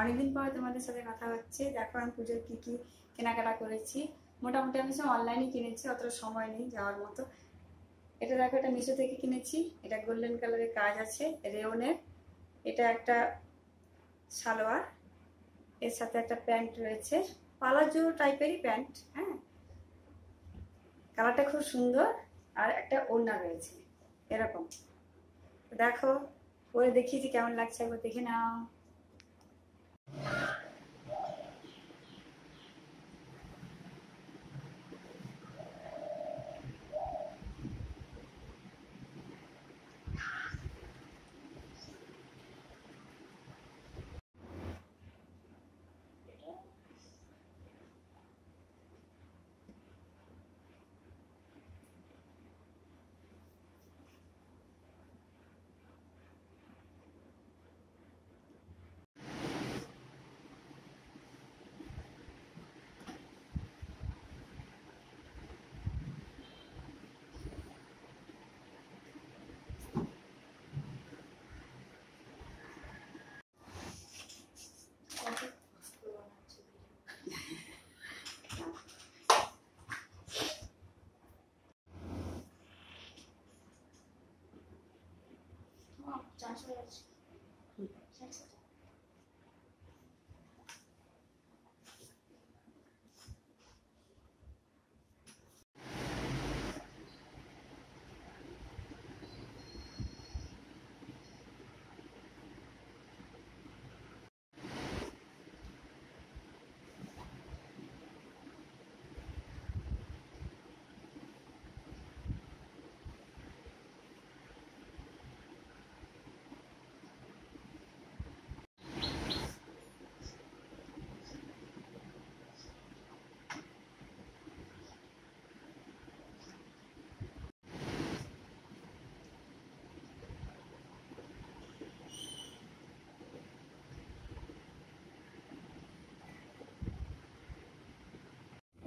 অনেকদিন পর তোমাদের সাথে কথা হচ্ছে। দেখো আমি পুজোর কি কি কেনাকাটা করেছি। মোটামুটি আমি সব অনলাইনে কিনেছি, অত সময় নেই যাওয়ার মতো। এটা দেখো, এটা মিশো থেকে কিনেছি। এটা গোল্ডেন কালারের কাজ আছে, রেওনের। এটা একটা সালোয়ার, এর সাথে একটা প্যান্ট রয়েছে, পালাজো টাইপেরই প্যান্ট। হ্যাঁ, কালারটা খুব সুন্দর। আর একটা ওড়না রয়েছে এরকম। দেখো পরে দেখিয়েছি কেমন লাগছে, একবার দেখে নাও।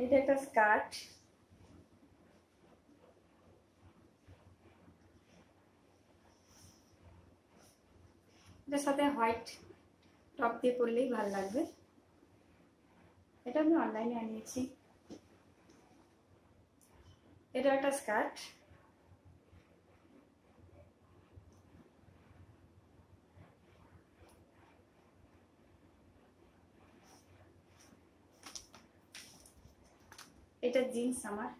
এটা একটা স্কার্ট, এটার সাথে হোয়াইট টপ দিয়ে পরলেই ভালো লাগবে। এটা আমি অনলাইনে আনিয়েছি। এটা একটা স্কার্ট, এটা জিন্স আমার,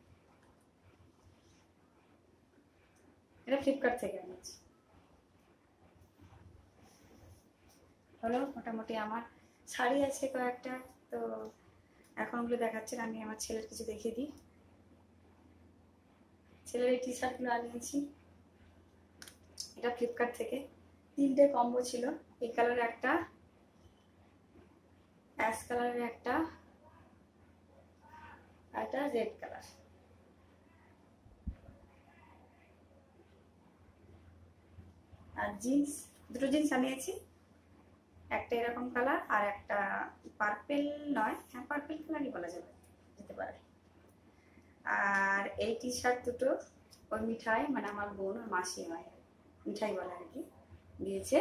এটা ফ্লিপকার্ট থেকে আনিয়েছি। হলো মোটামুটি আমার শাড়ি আছে কয়েকটা, তো এখন ওগুলো দেখাচ্ছে না, আমি আমার ছেলের কিছু দেখিয়ে দিই। ছেলের এই টি শার্টগুলো আনিয়েছি, এটা ফ্লিপকার্ট থেকে। 3টে কম্বো ছিল, এই কালারের একটা, অ্যাশ কালারের একটা, আর একটা রেড কালার। আর জিন্স, দুটো জিন্স আনিয়েছি, একটা এরকম কালার আর একটা পার্পেল নয়, হ্যাঁ পার্পেল কালারই বলা যাবে, যেতে পারে। আর এই টি শার্ট দুটো ওই মিঠাই, মানে আমার বোন ওর মাসি হয়, মিঠাই বলে আর কি, দিয়েছে।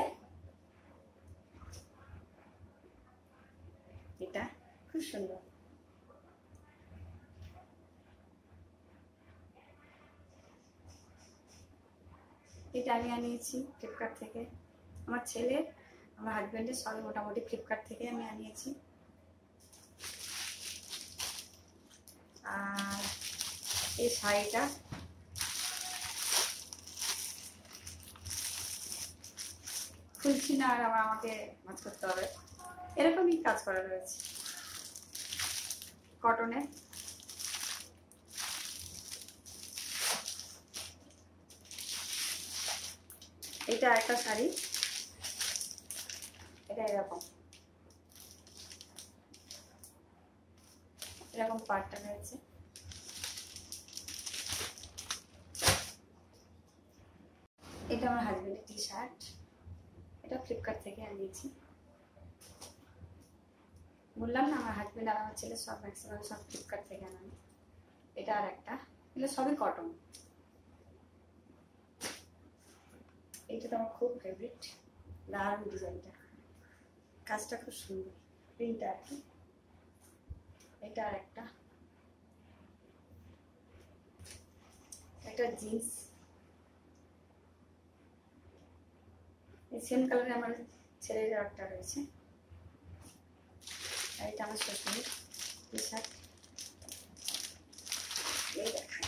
এটা খুব সুন্দর। এটা আমি আনিয়েছি ফ্লিপকার্ট থেকে। আমার ছেলে, আমার হাজব্যান্ডের সবই মোটামুটি ফ্লিপকার্ট থেকে আমি আনিয়েছি। আর এই শাড়িটা খুলছি না, আর আমাকে ভাঁজ করতে হবে, এরকমই কাজ করা রয়েছে, কটনের। এটা একটা শাড়ি, এটা এরকম এরকম পার্টটা রয়েছে। এটা আমার হাজবেন্ডের টি শার্ট, এটা ফ্লিপকার্ট থেকে আনিয়েছি। বললাম না, আমার হাজবেন্ড আর আমার ছেলে সব ম্যাক্সিমাম সব ফ্লিপকার্ট থেকে আনানো। এটা আর একটা, এগুলো সবই কটন। এইটা তো আমার খুব ফেভারিট, দারুণ ডিজাইনটা, কাজটা খুব সুন্দর, প্রিন্টটা আর কি। এটা আর একটা, একটা জিন্স, এই সেম কালারে আমার ছেলের একটা রয়েছে। আর এটা আমার শ্বশুরের টি শার্ট। এই দেখায়,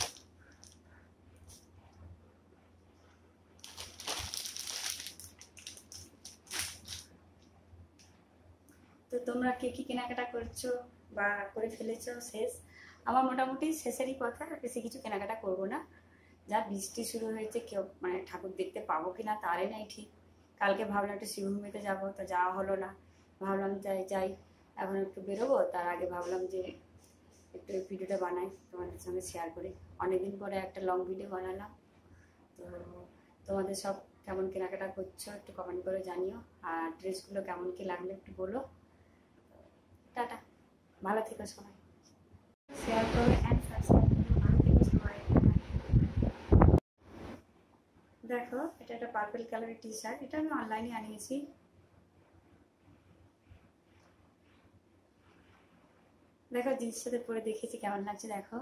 তো তোমরা কে কি কেনাকাটা করছো বা করে ফেলেছো শেষ? আমার মোটামুটি শেষেরই কথা, বেশি কিছু কেনাকাটা করবো না। যা বৃষ্টি শুরু হয়েছে, কেউ মানে ঠাকুর দেখতে পাবো কিনা তারই নাই ঠিক। কালকে ভাবলাম একটু শিবভূমিতে যাবো, তো যাওয়া হলো না। ভাবলাম যাই এখন একটু বেরোবো, তার আগে ভাবলাম যে একটু এই ভিডিওটা বানাই, তোমাদের সঙ্গে শেয়ার করি। অনেকদিন পরে একটা লং ভিডিও বানালাম। তো তোমাদের সব কেমন কেনাকাটা করছো একটু কমেন্ট করে জানিও, আর ড্রেসগুলো কেমন কি লাগলো একটু বলো। টাটা, ভালো থেকো সবাই, শেয়ার করো অ্যান্ড সাবস্ক্রাইব করো, ভালো থেকো সবাই। দেখো এটা একটা পার্পল কালারের টি শার্ট, এটা আমি অনলাইনে আনিয়েছি। দেখো জিন্সের সাথে পরে দেখেছি কেমন লাগছে, দেখো।